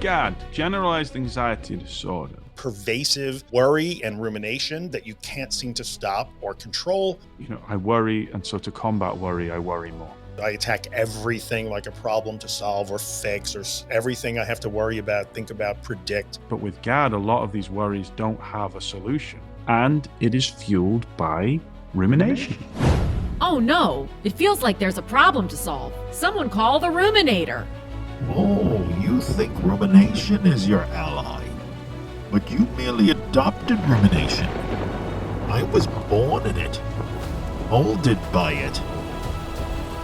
GAD, Generalized Anxiety Disorder. Pervasive worry and rumination that you can't seem to stop or control. I worry, and so to combat worry, I worry more. I attack everything like a problem to solve or fix, or everything I have to worry about, think about, predict. But with GAD, a lot of these worries don't have a solution, and it is fueled by rumination. Oh no, it feels like there's a problem to solve. Someone call the ruminator. Oh, you think rumination is your ally, but you merely adopted rumination. I was born in it, molded by it.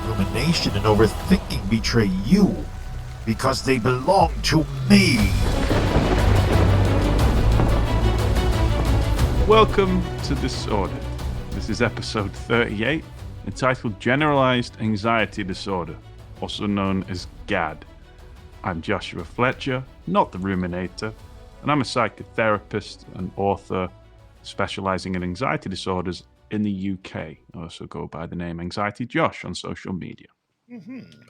Rumination and overthinking betray you because they belong to me. Welcome to Disordered. This is episode 38, entitled Generalized Anxiety Disorder, also known as GAD. I'm Joshua Fletcher, not the ruminator, and I'm a psychotherapist and author specializing in anxiety disorders in the UK. I also go by the name Anxiety Josh on social media.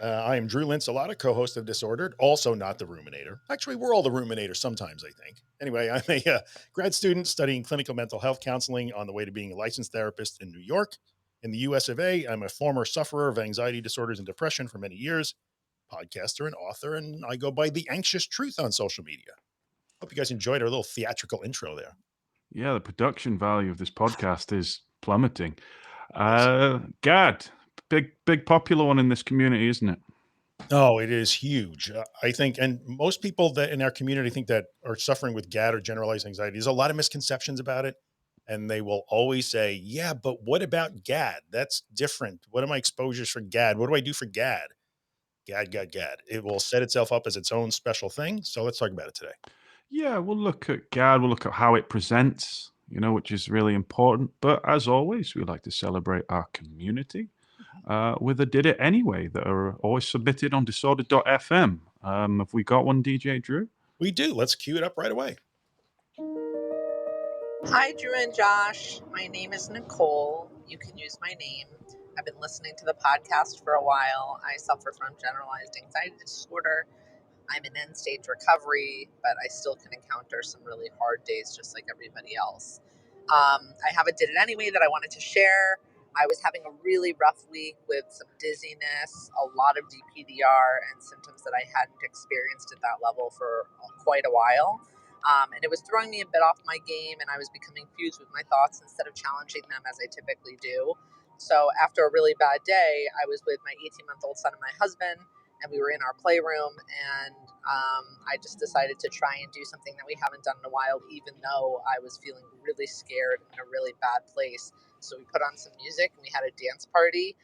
I am Drew Linsalata, co-host of Disordered, also not the ruminator. Actually, we're all the ruminators sometimes, I think. Anyway, I'm a grad student studying clinical mental health counseling on the way to being a licensed therapist in New York. In the US of A, I'm a former sufferer of anxiety disorders and depression for many years, podcaster and author, and I go by The Anxious Truth on social media. Hope you guys enjoyed our little theatrical intro there. Yeah, the production value of this podcast is plummeting. GAD, big popular one in this community, isn't it? Oh, it is huge. I think, and most people that in our community think that are suffering with GAD or generalized anxiety, there's a lot of misconceptions about it. And they will always say, yeah, but what about GAD? That's different. What are my exposures for GAD? What do I do for GAD? GAD. It will set itself up as its own special thing. So let's talk about it today. Yeah, we'll look at GAD, we'll look at how it presents, which is really important. But as always, we like to celebrate our community with a Did It Anyway that are always submitted on disordered.fm. Have we got one, DJ Drew? We do. Let's cue it up right away. Hi, Drew and Josh. My name is Nicole. You can use my name. I've been listening to the podcast for a while. I suffer from generalized anxiety disorder. I'm in end-stage recovery, but I still can encounter some really hard days just like everybody else. I have a Did It Anyway that I wanted to share. I was having a really rough week with some dizziness, a lot of DPDR, and symptoms that I hadn't experienced at that level for quite a while. And it was throwing me a bit off my game, and I was becoming fused with my thoughts instead of challenging them as I typically do. So after a really bad day, I was with my 18-month-old son and my husband, and we were in our playroom, and I just decided to try and do something that we haven't done in a while, even though I was feeling really scared in a really bad place. So we put on some music, and we had a dance party,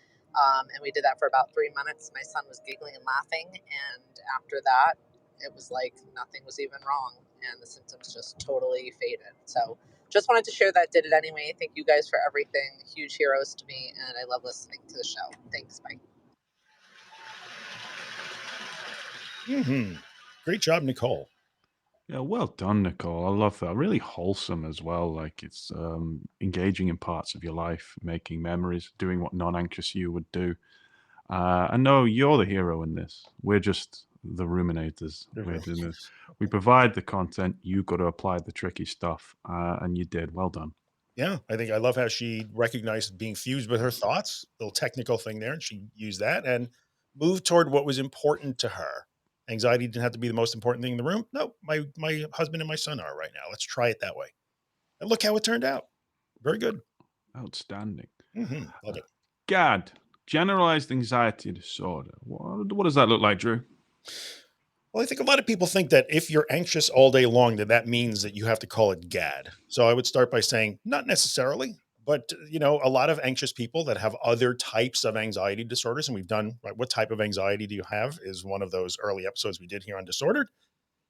and we did that for about 3 minutes. My son was giggling and laughing, and after that, it was like nothing was even wrong, and the symptoms just totally faded. So just wanted to share that Did It Anyway. Thank you guys for everything. Huge heroes to me, and I love listening to the show. Thanks. Bye. Great job, Nicole. Yeah, well done, Nicole. I love that. Really wholesome as well. Like it's engaging in parts of your life, making memories, doing what non-anxious you would do. I know you're the hero in this. We're just the ruminators. We're doing this. We provide the content. You got to apply the tricky stuff, and you did. Well done. Yeah, I think I love how she recognized being fused with her thoughts, little technical thing there, and she used that and moved toward what was important to her. Anxiety didn't have to be the most important thing in the room. No, my husband and my son are right now. Let's try it that way. And look how it turned out. Very good. Outstanding. Love it. GAD, Generalized Anxiety Disorder. What does that look like, Drew? Well, I think a lot of people think that if you're anxious all day long, that means that you have to call it GAD. So I would start by saying, not necessarily, but a lot of anxious people that have other types of anxiety disorders, and we've done, right, what type of anxiety do you have is one of those early episodes we did here on Disordered.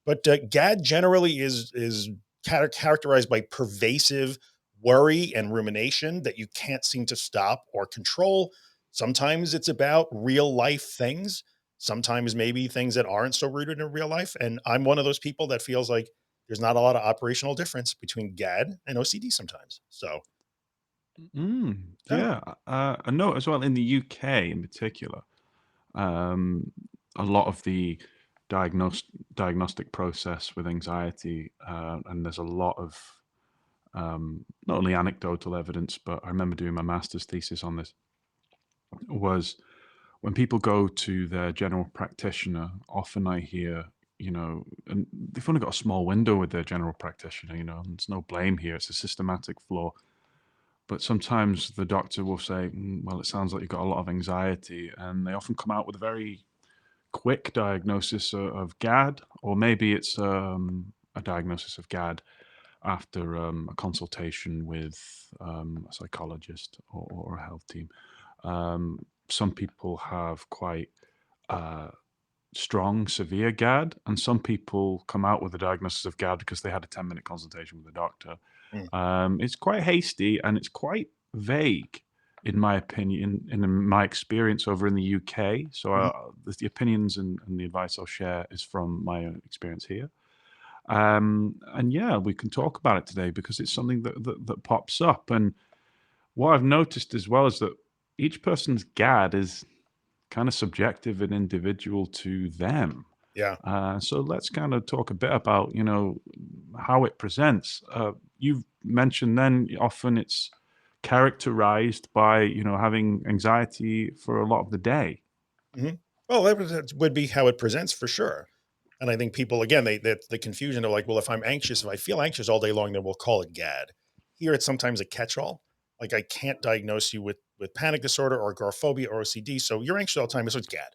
But GAD generally is characterized by pervasive worry and rumination that you can't seem to stop or control. Sometimes it's about real life things. Sometimes maybe things that aren't so rooted in real life. And I'm one of those people that feels like there's not a lot of operational difference between GAD and OCD sometimes. So. Yeah. I know as well in the UK in particular, a lot of the diagnostic process with anxiety, and there's a lot of not only anecdotal evidence, but I remember doing my master's thesis on this, was when people go to their general practitioner, often I hear, and they've only got a small window with their general practitioner, and there's no blame here. It's a systematic flaw. But sometimes the doctor will say, well, it sounds like you've got a lot of anxiety. And they often come out with a very quick diagnosis of GAD, or maybe it's a diagnosis of GAD after a consultation with a psychologist or a health team. Some people have quite strong, severe GAD, and some people come out with a diagnosis of GAD because they had a 10-minute consultation with a doctor. It's quite hasty and it's quite vague, in my opinion, in my experience over in the UK. So the opinions and the advice I'll share is from my own experience here. And yeah, we can talk about it today because it's something that pops up. And what I've noticed as well is that each person's GAD is kind of subjective and individual to them. Yeah. So let's kind of talk a bit about, how it presents. You've mentioned then often it's characterized by, having anxiety for a lot of the day. Well, that would be how it presents for sure. And I think people, again, the confusion of like, well, if I feel anxious all day long, then we'll call it GAD. Here, it's sometimes a catch-all. Like I can't diagnose you with panic disorder or agoraphobia or OCD. So you're anxious all the time. So it's GAD.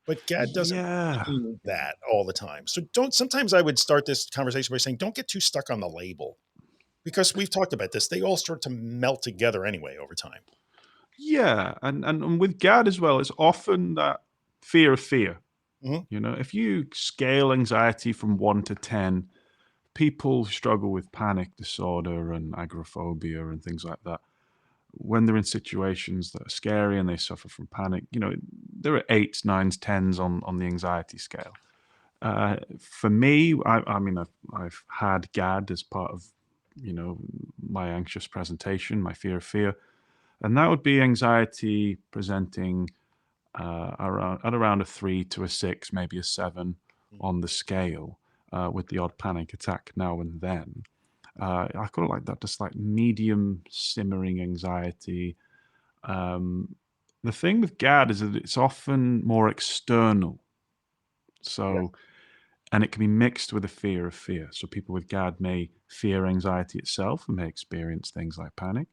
But GAD doesn't Yeah. mean that all the time. So sometimes I would start this conversation by saying, don't get too stuck on the label because we've talked about this. They all start to melt together anyway over time. Yeah. And with GAD as well, it's often that fear of fear. Mhm. If you scale anxiety from 1 to 10, people who struggle with panic disorder and agoraphobia and things like that, when they're in situations that are scary and they suffer from panic, there are 8s, 9s, 10s on the anxiety scale. For me, I mean, I've had GAD as part of, my anxious presentation, my fear of fear, and that would be anxiety presenting around a 3 to a 6, maybe a 7 on the scale, with the odd panic attack now and then. I call it like that, just like medium simmering anxiety. The thing with GAD is that it's often more external. So, and it can be mixed with a fear of fear. So people with GAD may fear anxiety itself and may experience things like panic,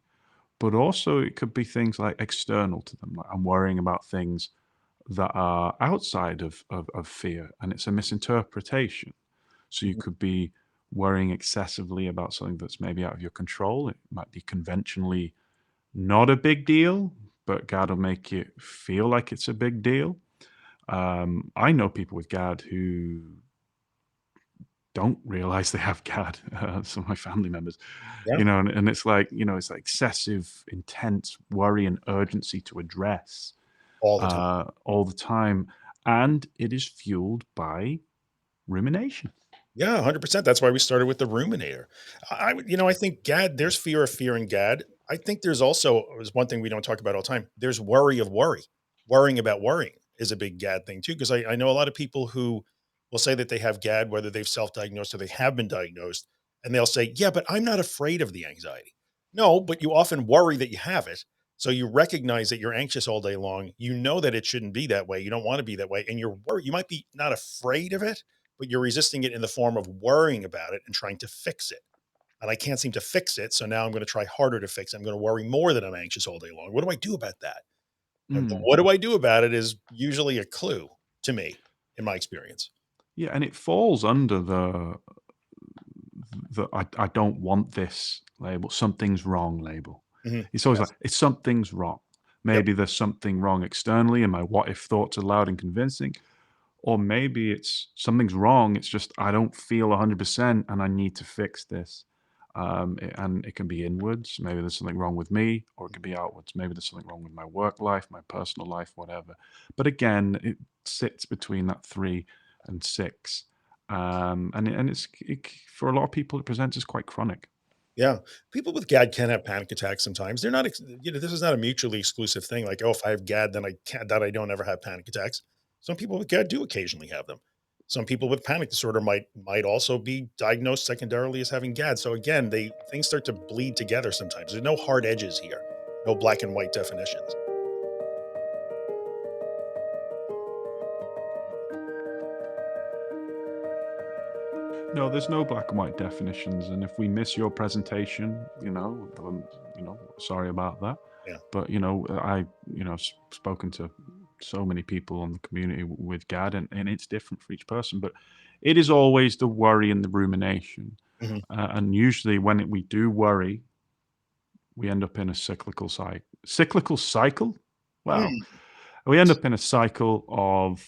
but also it could be things like external to them. Like I'm worrying about things that are outside of fear, and it's a misinterpretation. So you could be worrying excessively about something that's maybe out of your control. It might be conventionally not a big deal, but GAD will make it feel like it's a big deal. I know people with GAD who don't realize they have GAD, some of my family members, Yeah. and it's like, it's like excessive, intense worry and urgency to address All the time. all the time. And it is fueled by rumination. Yeah, 100%. That's why we started with the ruminator. I think GAD, there's fear of fear in GAD. I think there's also is one thing we don't talk about all the time. There's worry of worry. Worrying about worrying is a big GAD thing too. Cause I know a lot of people who will say that they have GAD, whether they've self-diagnosed or they have been diagnosed, and they'll say, yeah, but I'm not afraid of the anxiety. No, but you often worry that you have it. So you recognize that you're anxious all day long. You know that it shouldn't be that way. You don't want to be that way. And you're worried. You might be not afraid of it, but you're resisting it in the form of worrying about it and trying to fix it. And I can't seem to fix it. So now I'm going to try harder to fix it. I'm going to worry more that I'm anxious all day long. What do I do about that? And the Mm. what do I do about it is usually a clue to me in my experience. Yeah, and it falls under the I don't want this label, something's wrong label. Mhm. It's always Yes. like, it's something's wrong. Yep. Maybe there's something wrong externally and my what if thoughts are loud and convincing. Or maybe it's something's wrong. It's just I don't feel 100% and I need to fix this. And it can be inwards. Maybe there's something wrong with me, or it could be outwards. Maybe there's something wrong with my work life, my personal life, whatever. But again, it sits between that 3 and 6. For a lot of people, it presents as quite chronic. Yeah. People with GAD can have panic attacks sometimes. They're not, this is not a mutually exclusive thing. Like, oh, if I have GAD, then I don't ever have panic attacks. Some people with GAD do occasionally have them. Some people with panic disorder might also be diagnosed secondarily as having GAD. So again, things start to bleed together sometimes. There's no hard edges here, no black and white definitions. No, there's no black and white definitions, and if we miss your presentation, sorry about that. Yeah. But spoken to so many people in the community with GAD, and it's different for each person. But it is always the worry and the rumination, Mhm. and usually when we do worry, we end up in a cyclical cycle. Cyclical cycle? Wow. Mm. We end up in a cycle of,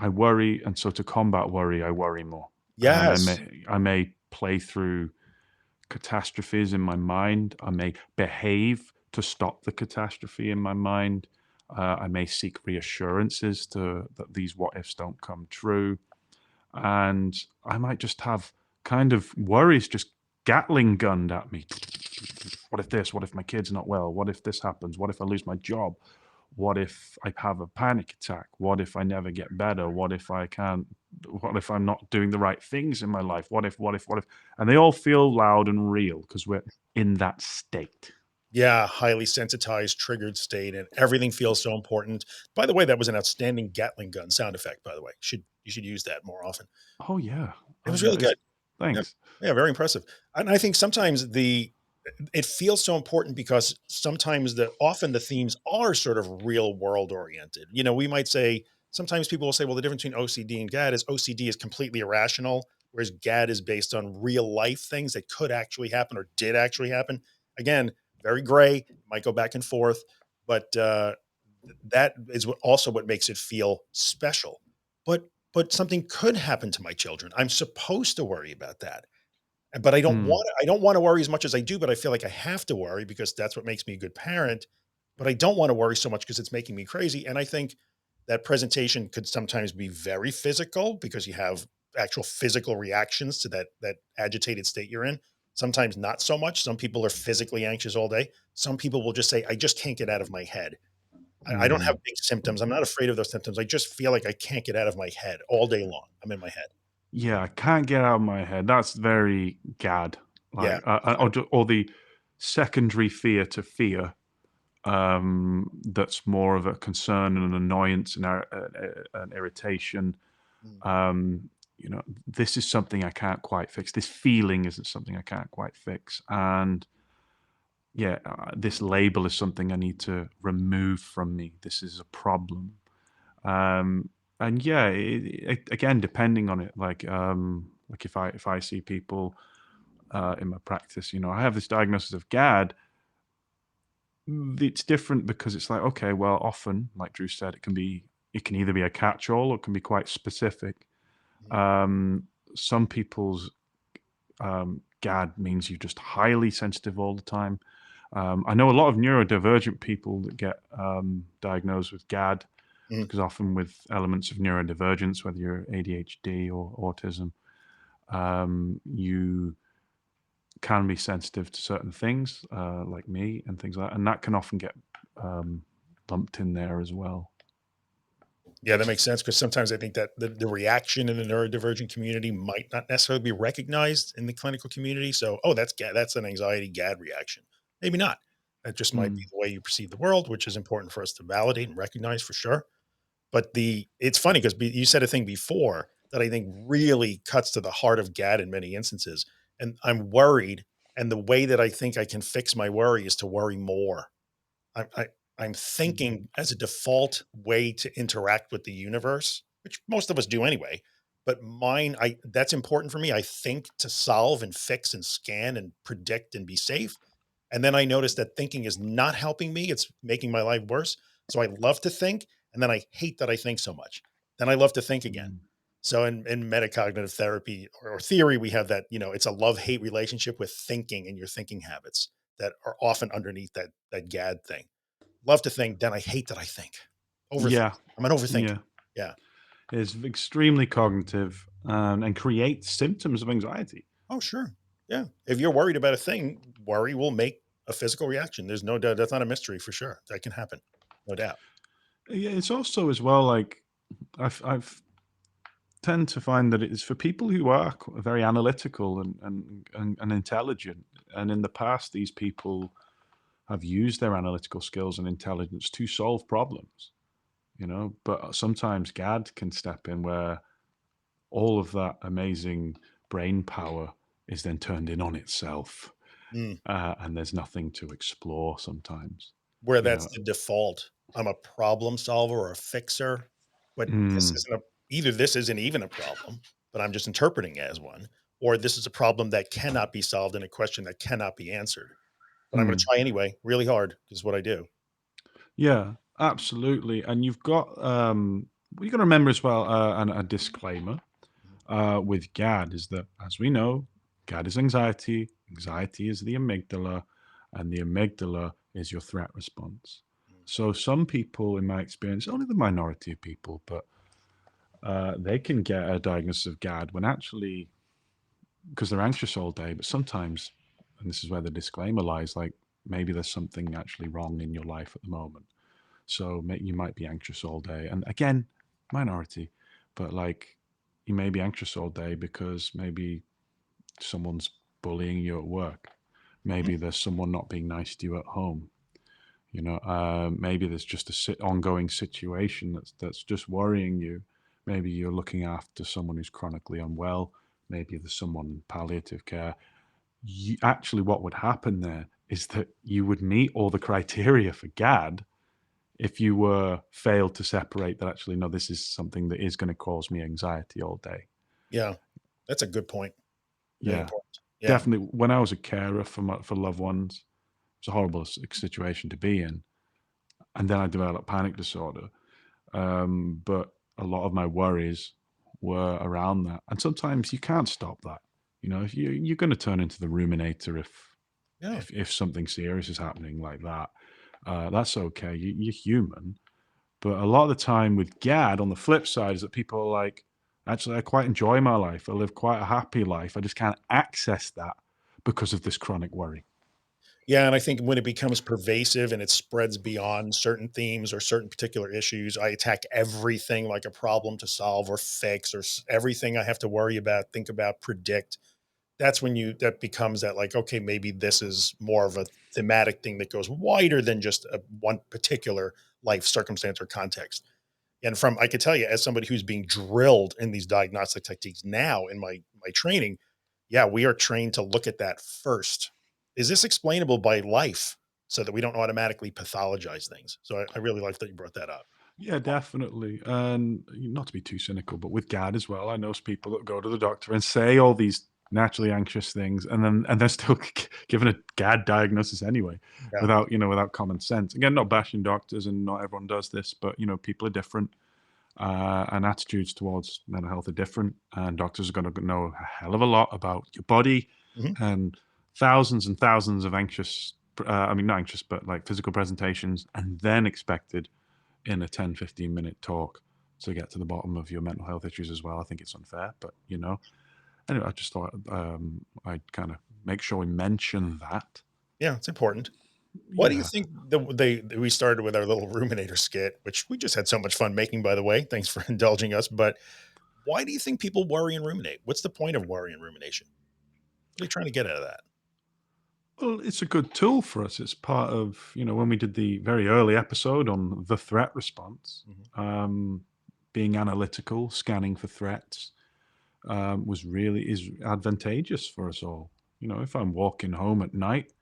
I worry, and so to combat worry, I worry more. And Yes. I may play through catastrophes in my mind. I may behave to stop the catastrophe in my mind. I may seek reassurances that these what ifs don't come true. And I might just have kind of worries just Gatling gunned at me. What if this? What if my kid's not well? What if this happens? What if I lose my job? What if I have a panic attack? What if I never get better? What if I'm not doing the right things in my life? What if? And they all feel loud and real because we're in that state. Yeah, highly sensitized, triggered state, and everything feels so important. By the way, that was an outstanding Gatling gun sound effect, by the way. You should use that more often. Oh yeah. It was really good. Yeah. Thanks. Yeah, very impressive. And I think sometimes it feels so important because sometimes often the themes are sort of real world oriented. We might say sometimes people will say, well, the difference between OCD and GAD is OCD is completely irrational, whereas GAD is based on real life things that could actually happen or did actually happen. Again, very gray, might go back and forth, but that is also what makes it feel special. But something could happen to my children. I'm supposed to worry about that. But Hmm. I don't wanna worry as much as I do, but I feel like I have to worry because that's what makes me a good parent, but I don't wanna worry so much because it's making me crazy, and I think that presentation could sometimes be very physical because you have actual physical reactions to that agitated state you're in. Sometimes not so much. Some people are physically anxious all day. Some people will just say, "I just can't get out of my head." I don't have Hmm. big symptoms. I'm not afraid of those symptoms. I just feel like I can't get out of my head all day long. I'm in my head. Yeah, I can't get out of my head. That's very GAD. Yeah. Like, or the secondary fear to fear. That's more of a concern and an annoyance and an irritation. Mm. This is something I can't quite fix. This feeling isn't something I can't quite fix. And yeah, this label is something I need to remove from me. This is a problem. Um, and yeah, again, depending on it, like if I see people in my practice, I have this diagnosis of GAD. It's different because it's like, okay, well, often, like Drew said, it can either be a catch-all or it can be quite specific. Mhm. Um, some people's GAD means you're just highly sensitive all the time. I know a lot of neurodivergent people that get diagnosed with GAD Mhm. because often with elements of neurodivergence, whether you're ADHD or autism, you can be sensitive to certain things, like me and things like that, and that can often get lumped in there as well. Yeah, that makes sense because sometimes I think that the reaction in the neurodivergent community might not necessarily be recognized in the clinical community. So, oh, that's GAD, that's an anxiety GAD reaction. Maybe not. That just might be Mm. the way you perceive the world, which is important for us to validate and recognize for sure. But it's funny because you said a thing before that I think really cuts to the heart of GAD in many instances. And I'm worried. And the way that I think I can fix my worry is to worry more. I, I I'm Mm. thinking as a default way to interact with the universe, which most of us do anyway. But mine, I that's important for me. I think to solve and fix and scan and predict and be safe. And then I notice that thinking is not helping me. It's making my life worse. So I love to think, and then I hate that I think so much. Then I love to think again. Mm. So in metacognitive therapy or theory, we have that, it's a love-hate relationship with thinking and your thinking habits that are often underneath that GAD thing. Love to think, then I hate that I think. Overthink. Yeah, I'm an overthinker. yeah, Yeah. it's extremely cognitive, and creates symptoms of anxiety. Oh, sure. Yeah. If you're worried about a thing, worry will make a physical reaction. There's no doubt. That's not a mystery for sure. That can happen. No doubt. Yeah, it's also as well like I've tend to find that it's for people who are very analytical and intelligent. And in the past, these people have used their analytical skills and intelligence to solve problems, but sometimes GAD can step in where all of that amazing brain power is then turned in on itself, Mm. and there's nothing to explore sometimes. Where You that's know, the default. I'm a problem solver or a fixer, but this mm, isn't either this isn't even a problem, but I'm just interpreting it as one, or this is a problem that cannot be solved and a question that cannot be answered. But I'm going to mm. try anyway, really hard, is what I do. Yeah, absolutely. And you got to remember as well, and a disclaimer with GAD is that, as we know, GAD is anxiety. Anxiety is the amygdala, and the amygdala is your threat response. So some people, in my experience, only the minority of people, but they can get a diagnosis of GAD when actually, because they're anxious all day, but sometimes, and this is where the disclaimer lies, like maybe there's something actually wrong in your life at the moment. So you might be anxious all day. And again, minority, but like you may be anxious all day because maybe someone's bullying you at work. Mhm. Maybe there's someone not being nice to you at home. Maybe there's just a ongoing situation that's just worrying you. Maybe you're looking after someone who's chronically unwell. Maybe there's someone in palliative care. Actually, what would happen there is that you would meet all the criteria for GAD if you were failed to separate that actually, no, this is something that is going to cause me anxiety all day. Yeah, that's a good point. Very Yeah, important. Yeah. definitely. When I was a carer for loved ones, it's a horrible situation to be in. And then I developed panic disorder. But a lot of my worries were around that. And sometimes you can't stop that. If you're going to turn into the ruminator Yeah. if something serious is happening like that. That's okay. You're human. But a lot of the time with GAD, on the flip side, is that people are like, actually, I quite enjoy my life. I live quite a happy life. I just can't access that because of this chronic worry. Yeah, and I think when it becomes pervasive and it spreads beyond certain themes or certain particular issues, I attack everything like a problem to solve or fix or everything I have to worry about, think about, predict. That's when that becomes that like, okay, maybe this is more of a thematic thing that goes wider than just one particular life circumstance or context. And I could tell you, as somebody who's being drilled in these diagnostic techniques now in my training, yeah, we are trained to look at that first. Is this explainable by life so that we don't automatically pathologize things? So I really like that you brought that up. Yeah, definitely. And not to be too cynical, but with GAD as well, I know people that go to the doctor and say all these naturally anxious things, and they're still given a GAD diagnosis anyway, Yeah. without common sense. Again, not bashing doctors, and not everyone does this, but people are different, and attitudes towards mental health are different, and doctors are going to know a hell of a lot about your body Mhm. and thousands and thousands of anxious. I mean, not anxious, but like physical presentations, and then expected in a 10-15 minute talk to get to the bottom of your mental health issues as well. I think it's unfair, but anyway, I just thought I'd kind of make sure we mention that. Yeah, it's important. Why do you Yeah. think we started with our little ruminator skit, which we just had so much fun making, by the way. Thanks for indulging us. But why do you think people worry and ruminate? What's the point of worry and rumination? What are you trying to get out of that? Well, it's a good tool for us. It's part of, when we did the very early episode on the threat response, Mhm. being analytical, scanning for threats, is advantageous for us all. If I'm walking home at night,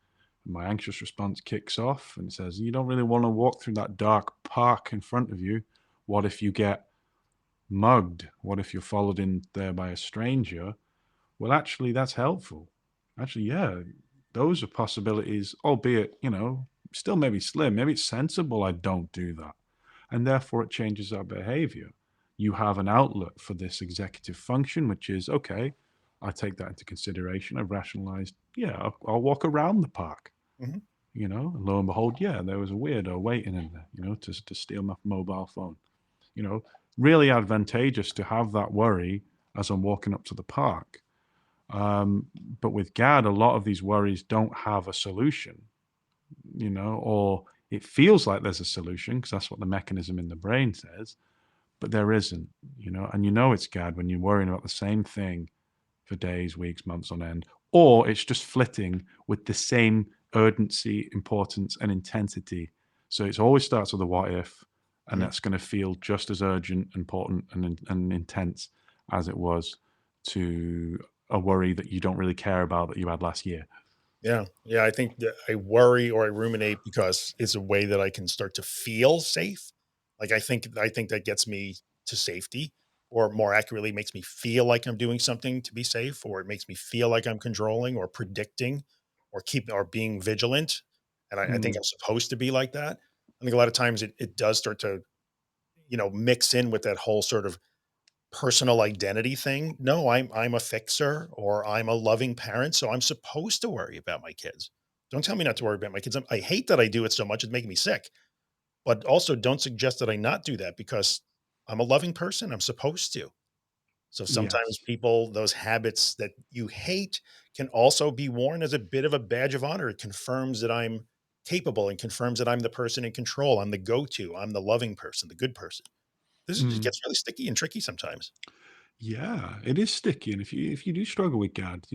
my anxious response kicks off and says, you don't really want to walk through that dark park in front of you. What if you get mugged? What if you're followed in there by a stranger? Well, actually, that's helpful. Actually, yeah, those are possibilities, albeit, still maybe slim. Maybe it's sensible I don't do that. And therefore, it changes our behavior. You have an outlet for this executive function, which is okay, I take that into consideration. I've rationalized, yeah, I'll walk around the park. Mhm. And lo and behold, yeah, there was a weirdo waiting in there, to steal my mobile phone. You know, really advantageous to have that worry as I'm walking up to the park. But with GAD, a lot of these worries don't have a solution, or it feels like there's a solution because that's what the mechanism in the brain says, but there isn't, and it's GAD when you're worrying about the same thing for days, weeks, months on end, or it's just flitting with the same urgency, importance, and intensity. So it always starts with a what if, and Mm. that's going to feel just as urgent, important, and intense as it was to a worry that you don't really care about that you had last year. Yeah. Yeah. I think that I worry or I ruminate because it's a way that I can start to feel safe. Like I think that gets me to safety, or more accurately makes me feel like I'm doing something to be safe, or it makes me feel like I'm controlling or predicting or being vigilant. And I think Mm, I'm supposed to be like that. I think a lot of times it does start to, mix in with that whole sort of personal identity thing. No, I'm a fixer, or I'm a loving parent, so I'm supposed to worry about my kids. Don't tell me not to worry about my kids. I hate that I do it so much; it's making me sick. But also, don't suggest that I not do that because I'm a loving person. I'm supposed to. So sometimes yes. people, those habits that you hate, can also be worn as a bit of a badge of honor. It confirms that I'm capable and confirms that I'm the person in control. I'm the go-to. I'm the loving person, the good person. It Mm. gets really sticky and tricky sometimes. Yeah, it is sticky, and if you do struggle with GAD,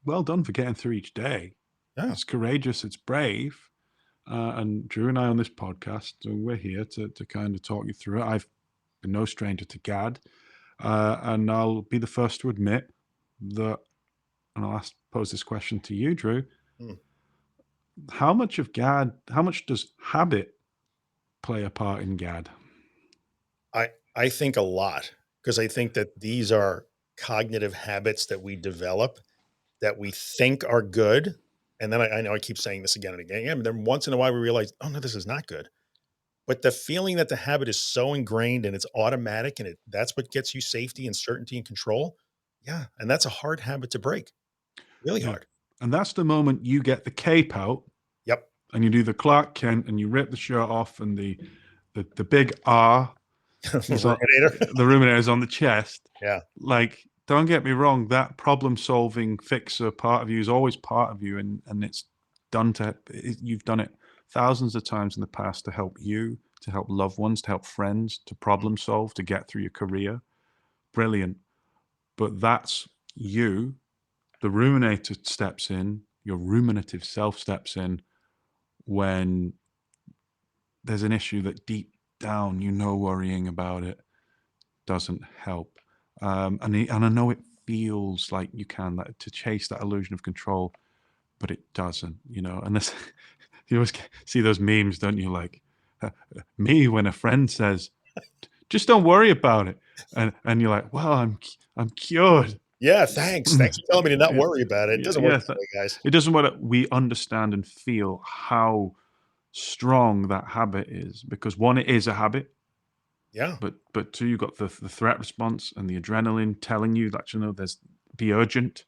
well done for getting through each day. Yeah. It's courageous, it's brave, and Drew and I on this podcast, we're here to kind of talk you through it. I've been no stranger to GAD, and I'll be the first to admit that, and pose this question to you, Drew. Mm. How much does habit play a part in GAD? I think a lot, because I think that these are cognitive habits that we develop that we think are good. And then I know I keep saying this again and again. Yeah, but then once in a while we realize, oh no, this is not good. But the feeling that the habit is so ingrained and it's automatic and that's what gets you safety and certainty and control. Yeah. And that's a hard habit to break. Really Yeah, hard. and that's the moment you get the cape out Yep. and you do the Clark Kent and you rip the shirt off and the big R is on Ruminator. the ruminator is on the chest. Yeah. Like, don't get me wrong, that problem solving fixer part of you is always part of you, and you've done it thousands of times in the past to help you, to help loved ones, to help friends, to problem solve, to get through your career. Brilliant. But that's you. The ruminator steps in, your ruminative self steps in when there's an issue that deep down worrying about it doesn't help. And I know it feels like you can to chase that illusion of control, but it doesn't, And this, you always see those memes, don't you? Like me when a friend says, "Just don't worry about it," and you're like, "Well, I'm cured." Yeah. Thanks. Thanks for telling me to not Yeah, worry about it. It yeah, doesn't work yes. that way, guys. It doesn't matter. We understand and feel how strong that habit is because one, it is a habit. Yeah. But two, you've got the threat response and the adrenaline telling you that there's be urgent,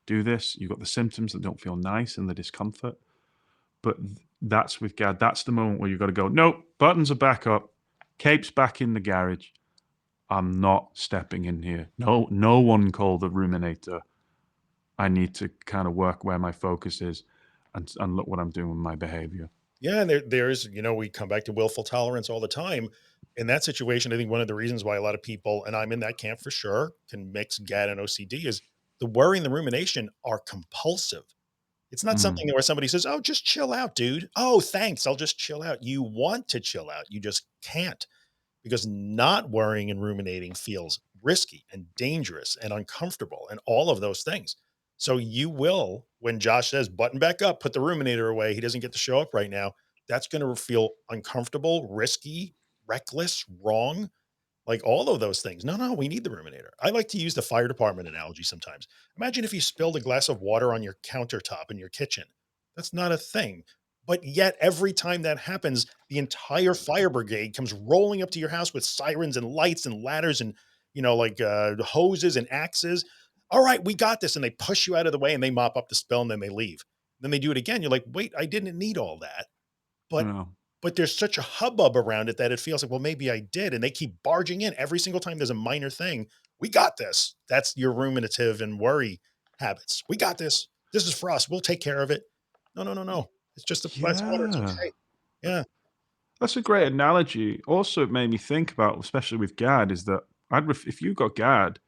do this. You've got the symptoms that don't feel nice and the discomfort. But that's with GAD. That's the moment where you've got to go, nope, buttons are back up, cape's back in the garage. I'm not stepping in here. No one call the ruminator. I need to kind of work where my focus is and look what I'm doing with my behavior. Yeah, and there's, we come back to willful tolerance all the time. In that situation, I think one of the reasons why a lot of people, and I'm in that camp for sure, can mix GAD and OCD is the worry and the rumination are compulsive. It's not Mm, something where somebody says, "Oh, just chill out, dude. Oh, thanks. I'll just chill out." You want to chill out. You just can't, because not worrying and ruminating feels risky and dangerous and uncomfortable and all of those things. So you will, when Josh says button back up, put the ruminator away, he doesn't get to show up right now. That's going to feel uncomfortable, risky, reckless, wrong, like all of those things. No, no, we need the ruminator. I like to use the fire department analogy sometimes. Imagine if you spilled a glass of water on your countertop in your kitchen. That's not a thing. But yet, every time that happens, the entire fire brigade comes rolling up to your house with sirens and lights and ladders and, hoses and axes. All right, we got this. And they push you out of the way and they mop up the spill and then they leave. Then they do it again. You're like, wait, I didn't need all that. you But know, but there's such a hubbub around it that it feels like, well, maybe I did. And they keep barging in every single time there's a minor thing. We got this. That's your ruminative and worry habits. We got this. This is for us. We'll take care of it. No, no, no, no. It's just a glass of water. It's yeah. okay. Yeah. That's a great analogy. Also, it made me think about, especially with GAD, is that if you got GAD,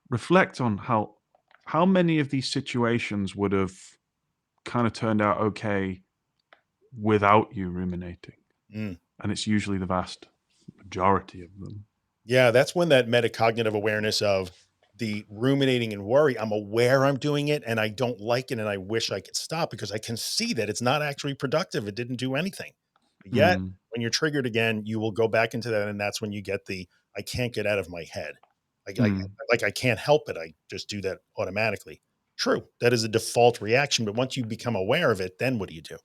reflect on how many of these situations would have kind of turned out okay without you ruminating. Mm. And it's usually the vast majority of them. Yeah, that's when that metacognitive awareness of the ruminating and worry, I'm aware I'm doing it and I don't like it and I wish I could stop because I can see that it's not actually productive. It didn't do anything. Yet, Mm, when you're triggered again, you will go back into that, and that's when you get the I can't get out of my head. mm, Like I can't help it. I just do that automatically. True, that is a default reaction, but once you become aware of it, then what do you do?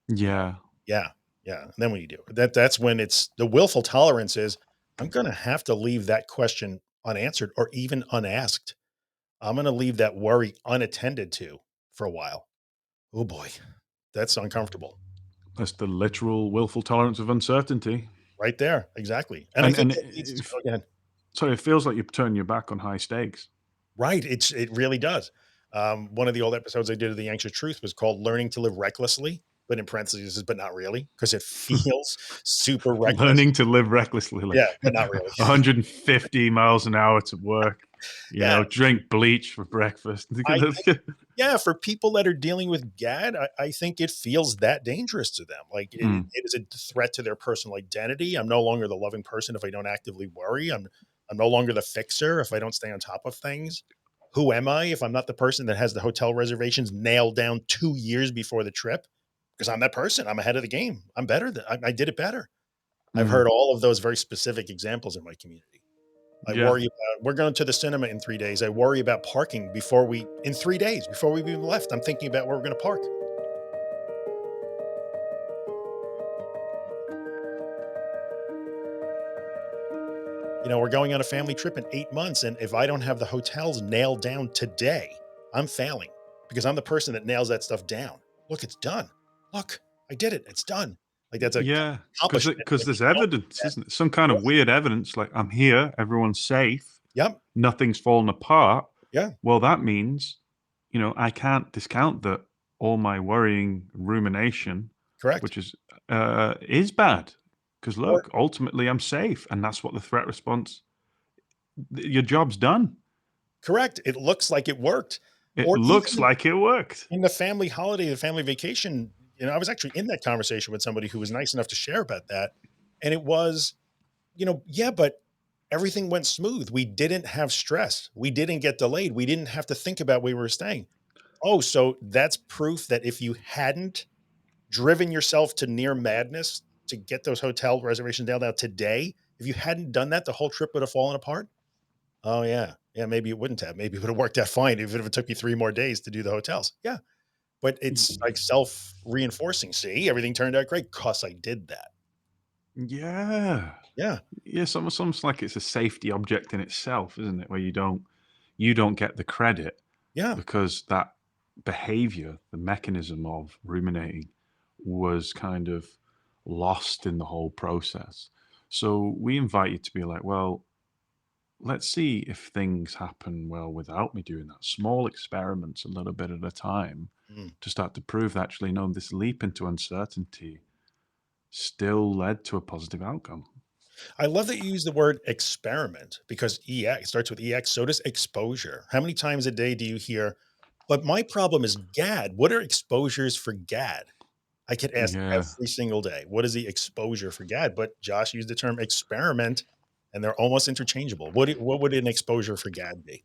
yeah. Yeah, yeah. And then what do you do? That's when it's the willful tolerance is I'm gonna have to leave that question unanswered or even unasked. I'm gonna leave that worry unattended to for a while. Oh boy, that's uncomfortable. That's the literal willful tolerance of uncertainty. Right there. Exactly. And I And think and that leads to go ahead. so it feels like you're turning your back on high stakes. Right. It really does. One of the old episodes I did of The Anxious Truth was called Learning to Live Recklessly, but in parentheses, but not really, because it feels super reckless. Learning to live recklessly, like Yeah, but not really. 150 miles an hour to work, Yeah. drink bleach for breakfast. I think, yeah, for people that are dealing with GAD, I think it feels that dangerous to them. Like Mm, it is a threat to their personal identity. I'm no longer the loving person if I don't actively worry. I'm no longer the fixer if I don't stay on top of things. Who am I if I'm not the person that has the hotel reservations nailed down 2 years before the trip? Because I'm that person. I'm ahead of the game. I'm better than I did it better. I've mm, heard all of those very specific examples in my community. I yeah. worry about we're going to the cinema in 3 days. I worry about parking in 3 days before we've even left. I'm thinking about where we're going to park. We're going on a family trip in 8 months. And if I don't have the hotels nailed down today, I'm failing because I'm the person that nails that stuff down. Look, it's done. Look, I did it. It's done. Like that's a Yeah, accomplishment. because When you there's don't do evidence, that. isn't it? Some kind of weird evidence, like I'm here, everyone's safe, Yep. nothing's fallen apart. Yeah. Well, that means, I can't discount that all my worrying rumination, Correct. which is bad. Because Or look, ultimately I'm safe, and that's what the threat response. Your job's done. correct. It looks like it worked. It Or looks even like it worked. in the family holiday, the family vacation, I was actually in that conversation with somebody who was nice enough to share about that. And it was, yeah, but everything went smooth. We didn't have stress. We didn't get delayed. We didn't have to think about where we were staying. Oh, so that's proof that if you hadn't driven yourself to near madness to get those hotel reservations nailed out today, if you hadn't done that, the whole trip would have fallen apart. Oh yeah. Yeah. Maybe it wouldn't have. Maybe it would have worked out fine even if it took you 3 more days to do the hotels. Yeah. But it's like self-reinforcing. See, everything turned out great because I did that. Yeah. Yeah, Yeah, it's almost like it's a safety object in itself, isn't it? Where you don't get the credit yeah, because that behavior, the mechanism of ruminating, was kind of lost in the whole process. So we invite you to be like, well, let's see if things happen well without me doing that. Small experiments, a little bit at a time, mm. to start to prove that actually, no, this leap into uncertainty still led to a positive outcome. I love that you use the word experiment because EX starts with EX. So does exposure. How many times a day do you hear, but my problem is GAD. What are exposures for GAD? I could ask Yeah. every single day, what is the exposure for GAD? But Josh used the term experiment and they're almost interchangeable. What would an exposure for GAD be?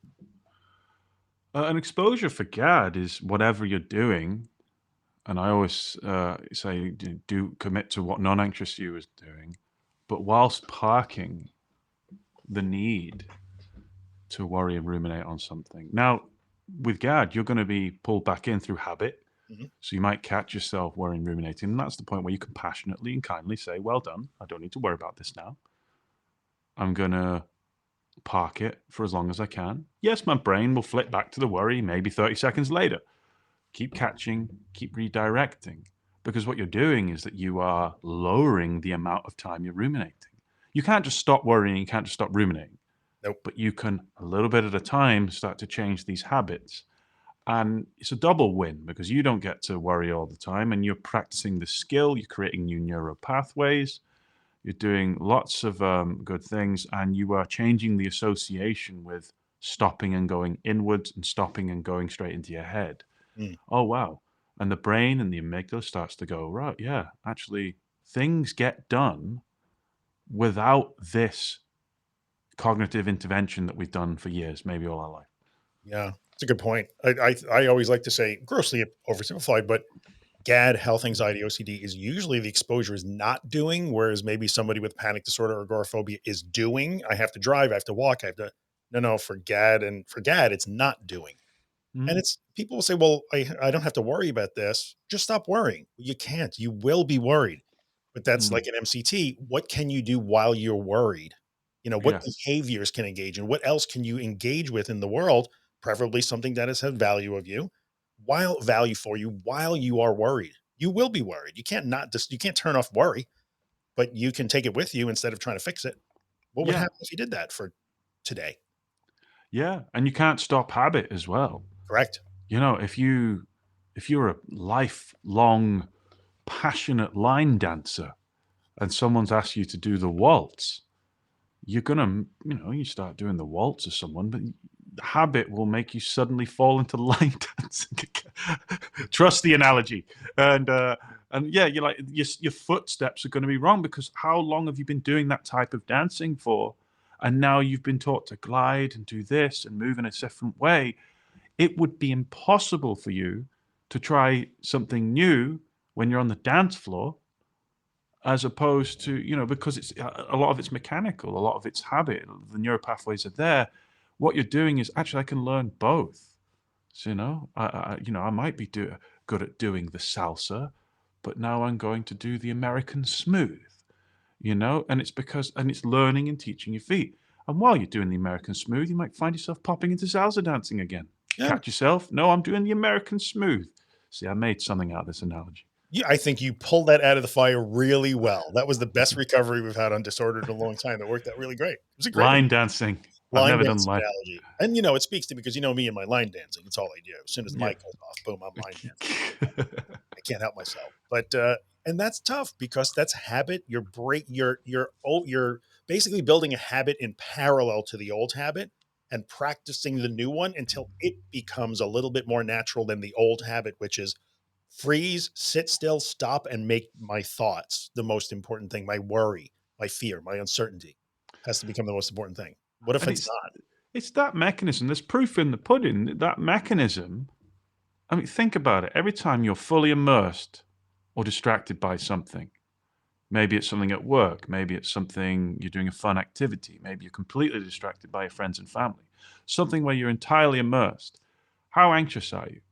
An exposure for GAD is whatever you're doing. And I always say, do commit to what non-anxious you is doing, but whilst parking the need to worry and ruminate on something. Now, with GAD, you're going to be pulled back in through habit. Mhm. So you might catch yourself worrying, ruminating. And that's the point where you can passionately and kindly say, well done. I don't need to worry about this now. I'm going to park it for as long as I can. Yes, my brain will flip back to the worry maybe 30 seconds later. Keep catching, keep redirecting. Because what you're doing is that you are lowering the amount of time you're ruminating. You can't just stop worrying, you can't just stop ruminating. Nope. But you can, a little bit at a time, start to change these habits. And it's a double win because you don't get to worry all the time and you're practicing the skill, you're creating new neural pathways, you're doing lots of good things, and you are changing the association with stopping and going inwards and stopping and going straight into your head. Mm, Oh, wow. And the brain and the amygdala starts to go, right, yeah, actually, things get done without this cognitive intervention that we've done for years, maybe all our life. yeah, it's a good point. I always like to say, grossly oversimplified, but GAD, health anxiety OCD, is usually the exposure is not doing, whereas maybe somebody with panic disorder or agoraphobia is doing. I have to drive, I have to walk, I have to. No, for GAD, it's not doing. And Mm, it's people will say, well, I don't have to worry about this. Just stop worrying. You can't. You will be worried. But that's mm, like an MCT. What can you do while you're worried? What yeah, behaviors can engage and what else can you engage with in the world? Preferably something that has had value for you while you are worried. You will be worried. You can't not just you can't turn off worry, but you can take it with you instead of trying to fix it. What would yeah, happen if you did that for today? yeah. And you can't stop habit as well. Correct. You know, if you're a lifelong passionate line dancer and someone's asked you to do the waltz, you're gonna, you start doing the waltz or someone, but habit will make you suddenly fall into line dancing again. Trust the analogy, and yeah, you're like your footsteps are going to be wrong because how long have you been doing that type of dancing for? And now you've been taught to glide and do this and move in a different way. It would be impossible for you to try something new when you're on the dance floor as opposed to, because it's a lot of it's mechanical, a lot of it's habit, the neural pathways are there. What you're doing is actually I can learn both. So, I might be good at doing the salsa, but now I'm going to do the American smooth, and it's learning and teaching your feet. And while you're doing the American smooth, you might find yourself popping into salsa dancing again. Yeah. Catch yourself. No, I'm doing the American smooth. See, I made something out of this analogy. Yeah, I think you pulled that out of the fire really well. That was the best recovery we've had on Disordered in a long time. That worked out really great. It was a great Line dancing. I've line never done dancing line. analogy. And it speaks to me because me and my line dancing. It's all I do. As soon as the Yeah. mic goes off, boom, I'm line dancing. I can't help myself. But and that's tough because that's habit. You're basically building a habit in parallel to the old habit and practicing the new one until it becomes a little bit more natural than the old habit, which is freeze, sit still, stop, and make my thoughts the most important thing. My worry, my fear, my uncertainty has to become the most important thing. What if And it's not? it's that mechanism. There's proof in the pudding. That mechanism. I mean, think about it. Every time you're fully immersed or distracted by something, maybe it's something at work, maybe it's something you're doing a fun activity, maybe you're completely distracted by your friends and family, something where you're entirely immersed. How anxious are you?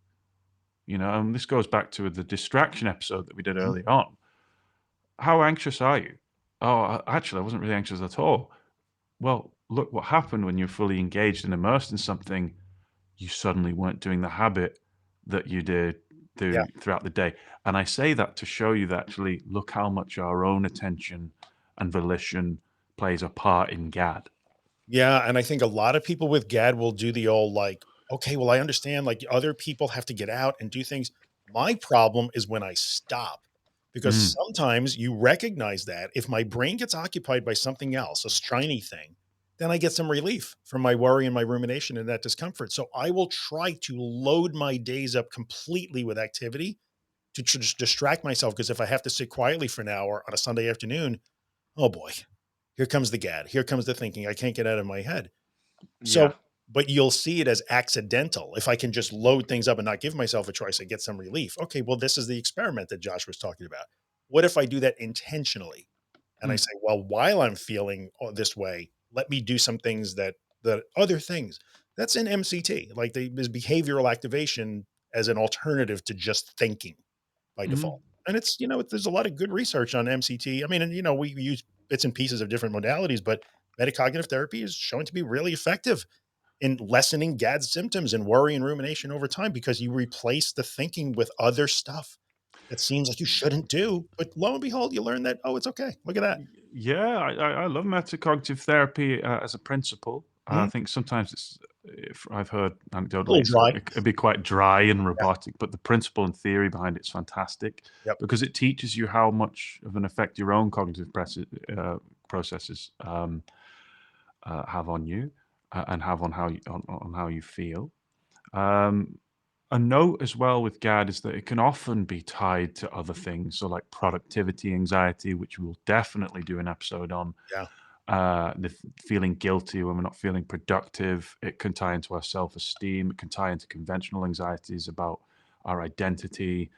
And this goes back to the distraction episode that we did Mhm. early on. How anxious are you? Oh, actually, I wasn't really anxious at all. Well, look what happened when you're fully engaged and immersed in something. You suddenly weren't doing the habit that you did Yeah. do throughout the day. And I say that to show you that actually look how much our own attention and volition plays a part in GAD. Yeah. And I think a lot of people with GAD will do the old like, okay, well, I understand like other people have to get out and do things. My problem is when I stop because Mm, sometimes you recognize that if my brain gets occupied by something else, a shiny thing, then I get some relief from my worry and my rumination and that discomfort. So I will try to load my days up completely with activity to just distract myself. Because if I have to sit quietly for an hour on a Sunday afternoon, oh boy, here comes the GAD. Here comes the thinking. I can't get out of my head. yeah. So, but you'll see it as accidental. If I can just load things up and not give myself a choice, I get some relief. Okay, well, this is the experiment that Josh was talking about. What if I do that intentionally? And I Mm, say, well, while I'm feeling this way, let me do some things that other things. That's in MCT, like there's behavioral activation as an alternative to just thinking by mm, default. And it's, there's a lot of good research on MCT. I mean, and we use bits and pieces of different modalities, but metacognitive therapy is shown to be really effective in lessening GAD symptoms and worry and rumination over time because you replace the thinking with other stuff that seems like you shouldn't do. But lo and behold, you learn that, oh, it's okay. Look at that. yeah, I love metacognitive therapy as a principle. I Mhm. think sometimes it's if I've heard A anecdotally, little dry. it'd be quite dry and Yeah. robotic, but the principle and theory behind it's fantastic Yep. because it teaches you how much of an effect your own cognitive processes have on you and have on how you feel. Um, a note as well with GAD is that it can often be tied to other things, so like productivity anxiety, which we'll definitely do an episode on. Yeah. The feeling guilty when we're not feeling productive. It can tie into our self-esteem. It can tie into conventional anxieties about our identity.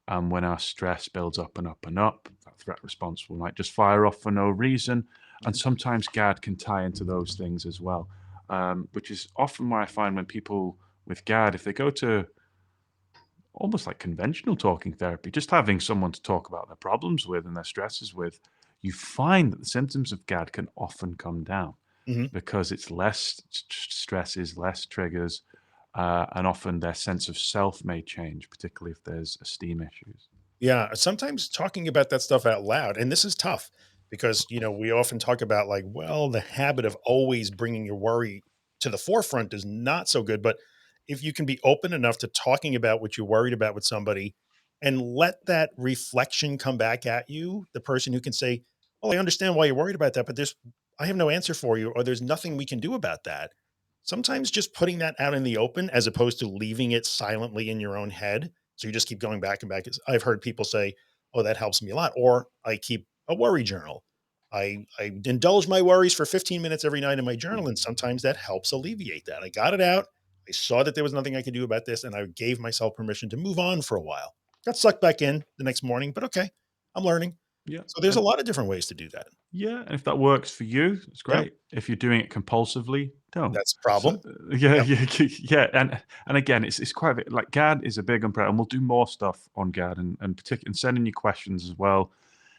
When our stress builds up and up and up, that threat response will might just fire off for no reason. And sometimes GAD can tie into those things as well, which is often why I find when people with GAD, if they go to almost like conventional talking therapy, just having someone to talk about their problems with and their stresses with, you find that the symptoms of GAD can often come down hmm because it's less stresses, less triggers, and often their sense of self may change, particularly if there's esteem issues. Yeah, sometimes talking about that stuff out loud, and this is tough because, we often talk about like, well, the habit of always bringing your worry to the forefront is not so good. But if you can be open enough to talking about what you're worried about with somebody and let that reflection come back at you, the person who can say, well, I understand why you're worried about that, but I have no answer for you, or there's nothing we can do about that. Sometimes just putting that out in the open as opposed to leaving it silently in your own head, so you just keep going back and back. I've heard people say, "Oh, that helps me a lot," or I keep a worry journal. I indulge my worries for 15 minutes every night in my journal, and sometimes that helps alleviate that. I got it out. I saw that there was nothing I could do about this, and I gave myself permission to move on for a while. Got sucked back in the next morning, but okay, I'm learning. Yeah. So there's a And lot of different ways to do that. yeah, and if that works for you, it's Yeah, great. If you're doing it compulsively, don't. that's a So problem. yeah, Yep. yeah, yeah, and again, it's quite a bit like GAD is a big umbrella, and we'll do more stuff on GAD and particular and sending you questions as well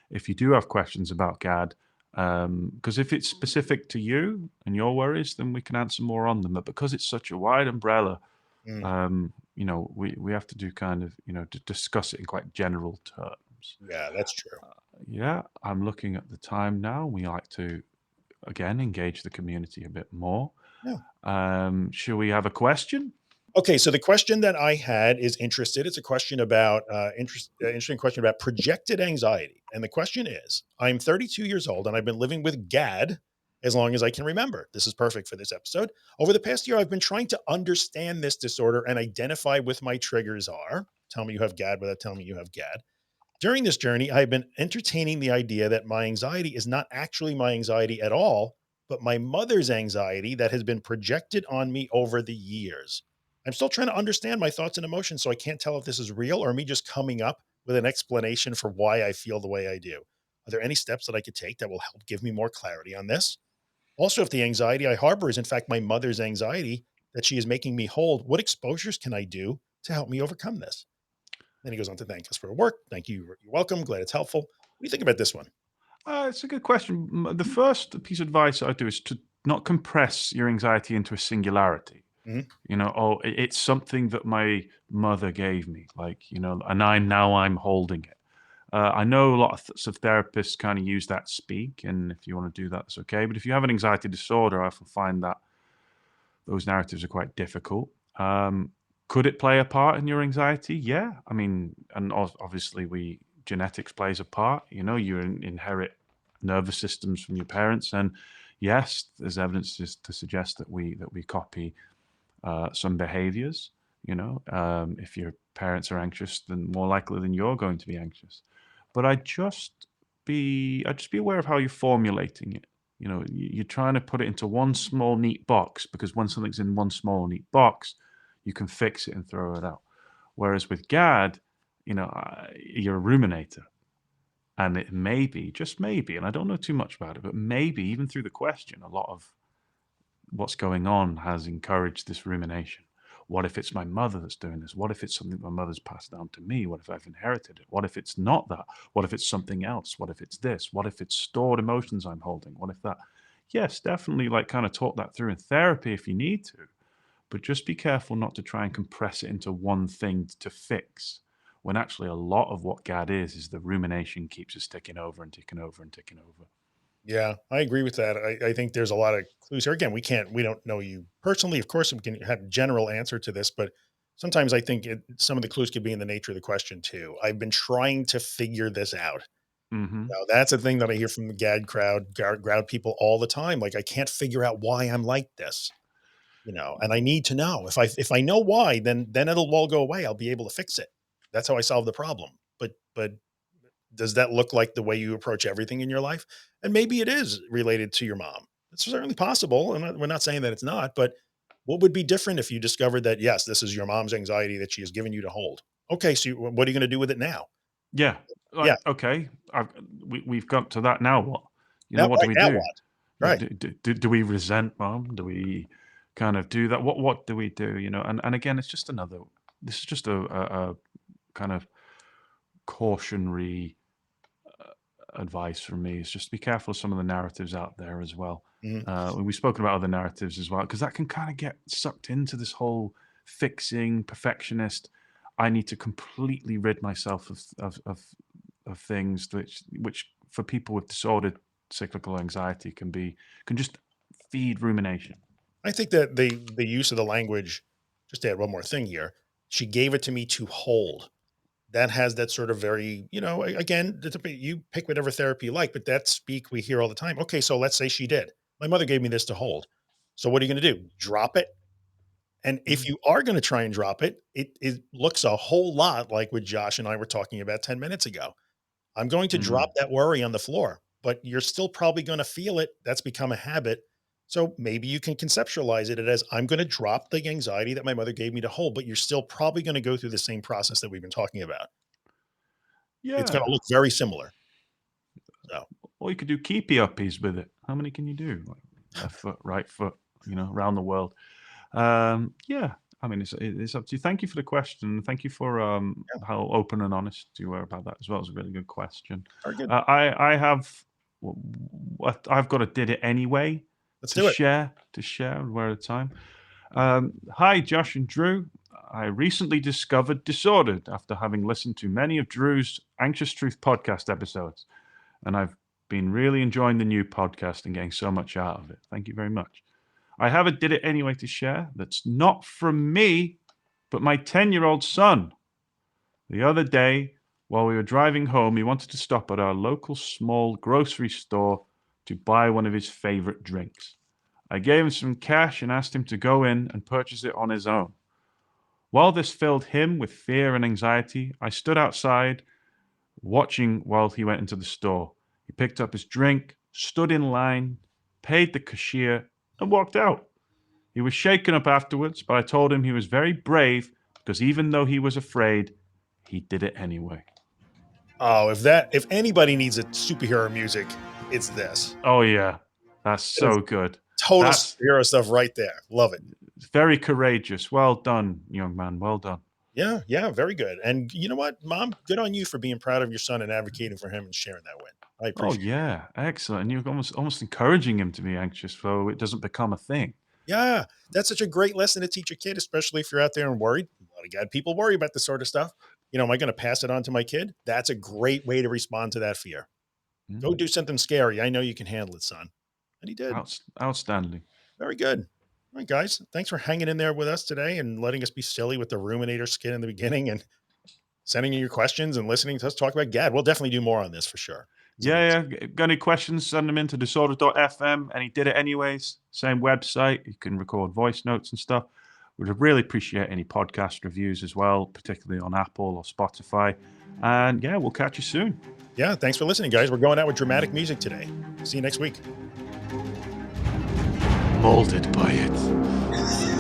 if you do have questions about GAD. Because if it's specific to you and your worries, then we can answer more on them. But because it's such a wide umbrella, Mm, we have to do kind of to discuss it in quite general terms. yeah, that's true. Yeah, I'm looking at the time now. We like to again engage the community a bit more. Yeah. Shall we have a question? Okay, so the question that I had is interested. It's a question about interesting question about projected anxiety, and the question is: I'm 32 years old and I've been living with GAD as long as I can remember. This is perfect for this episode. Over the past year, I've been trying to understand this disorder and identify what my triggers are. Tell me you have GAD without telling me you have GAD. During this journey, I've been entertaining the idea that my anxiety is not actually my anxiety at all, but my mother's anxiety that has been projected on me over the years. I'm still trying to understand my thoughts and emotions, so I can't tell if this is real or me just coming up with an explanation for why I feel the way I do. Are there any steps that I could take that will help give me more clarity on this? Also, if the anxiety I harbor is in fact my mother's anxiety that she is making me hold, what exposures can I do to help me overcome this? Then he goes on to thank us for the work. Thank you. You're welcome. Glad it's helpful. What do you think about this one? It's a good question. The first piece of advice I do is to not compress your anxiety into a singularity. Mhm. Oh, it's something that my mother gave me, like, and I'm holding it. I know a lot of therapists kind of use that speak, and if you want to do that, that's okay. But if you have an anxiety disorder, I often find that those narratives are quite difficult. Could it play a part in your anxiety? Yeah. I mean, and obviously genetics plays a part. You inherit nervous systems from your parents, and yes, there's evidence to suggest that we copy some behaviors. If your parents are anxious, then more likely than you're going to be anxious. But I just be aware of how you're formulating it. You're trying to put it into one small neat box because when something's in one small neat box, you can fix it and throw it out. Whereas with GAD, you're a ruminator, and it may be, just maybe, and I don't know too much about it, but maybe even through the question, a lot of what's going on has encouraged this rumination. What if it's my mother that's doing this? What if it's something my mother's passed down to me? What if I've inherited it? What if it's not that? What if it's something else? What if it's this? What if it's stored emotions I'm holding? What if that? Yes, definitely like kind of talk that through in therapy if you need to, but just be careful not to try and compress it into one thing to fix. When actually a lot of what GAD is the rumination keeps us ticking over and ticking over and ticking over. Yeah, I agree with that. I think there's a lot of clues here. Again, we don't know you personally. Of course, we can have a general answer to this, but sometimes I think some of the clues could be in the nature of the question too. I've been trying to figure this out. Mm-hmm. Now, that's a thing that I hear from the GAD crowd people all the time. Like, I can't figure out why I'm like this, and I need to know. If I know why, then it'll all go away. I'll be able to fix it. That's how I solve the problem. But does that look like the way you approach everything in your life? And maybe it is related to your mom. It's certainly possible. And we're not saying that it's not, but what would be different if you discovered that, yes, this is your mom's anxiety that she has given you to hold? Okay. So what are you going to do with it now? Yeah. Yeah. Like, okay, we've got to that. Now what? Now, What do right. we Now do? what? Right. Do we resent mom? Do we kind of do that? What do we do? And again, it's just another. This is just a kind of cautionary advice from me. Is just be careful of some of the narratives out there as well. Mhm. We've spoken about other narratives as well, because that can kind of get sucked into this whole fixing perfectionist. I need to completely rid myself of things which for people with disordered cyclical anxiety can just feed rumination. I think that the use of the language, just to add one more thing here, she gave it to me to hold. That has that sort of very, again, you pick whatever therapy you like, but that speak we hear all the time. Okay, so let's say she did. My mother gave me this to hold. So what are you going to do? Drop it? And if Mhm. you are going to try and drop it, it looks a whole lot like what Josh and I were talking about 10 minutes ago. I'm going to drop Mm. that worry on the floor, but you're still probably going to feel it. That's become a habit. So maybe you can conceptualize it as I'm going to drop the anxiety that my mother gave me to hold, but you're still probably going to go through the same process that we've been talking about. It's going Yeah. to look very similar. So Or you could do keepy uppies with it. How many can you do? Like left foot, right foot, around the world. Yeah. I mean, it's up to you. Thank you for the question. Thank you for yeah, how open and honest you were about that as well. It's a really good question. very good. I have I've got a did it anyway Let's to do it. share one at a time. Hi, Josh and Drew. I recently discovered Disordered after having listened to many of Drew's Anxious Truth podcast episodes, and I've been really enjoying the new podcast and getting so much out of it. Thank you very much. I have a did it anyway to share that's not from me, but my 10-year-old son. The other day, while we were driving home, he wanted to stop at our local small grocery store to buy one of his favorite drinks. I gave him some cash and asked him to go in and purchase it on his own. While this filled him with fear and anxiety, I stood outside watching while he went into the store. He picked up his drink, stood in line, paid the cashier, and walked out. He was shaken up afterwards, but I told him he was very brave because even though he was afraid, he did it anyway. Oh, if anybody needs a superhero music, it's this. Oh, yeah. That's It is so good. total That's superhero stuff right there. Love it. very courageous. Well done, young man. Well done. Yeah, yeah, very good. And you know what, Mom? Good on you for being proud of your son and advocating for him and sharing that win. I Oh, appreciate it. yeah. Excellent. And you're almost encouraging him to be anxious so it doesn't become a thing. Yeah, that's such a great lesson to teach a kid, especially if you're out there and worried. A lot of God people worry about this sort of stuff. Am I going to pass it on to my kid? That's a great way to respond to that fear. Go Mm. do something scary. I know you can handle it, son. And he did. Outstanding. Very good. All right, guys. Thanks for hanging in there with us today and letting us be silly with the ruminator skin in the beginning and sending in your questions and listening to us talk about GAD. We'll definitely do more on this for sure. It's amazing. Yeah. Got any questions? Send them into disorder.fm. And he did it anyways. Same website. You can record voice notes and stuff. We'd really appreciate any podcast reviews as well, particularly on Apple or Spotify. And yeah, we'll catch you soon. Yeah. Thanks for listening, guys. We're going out with dramatic music today. See you next week. Molded by it.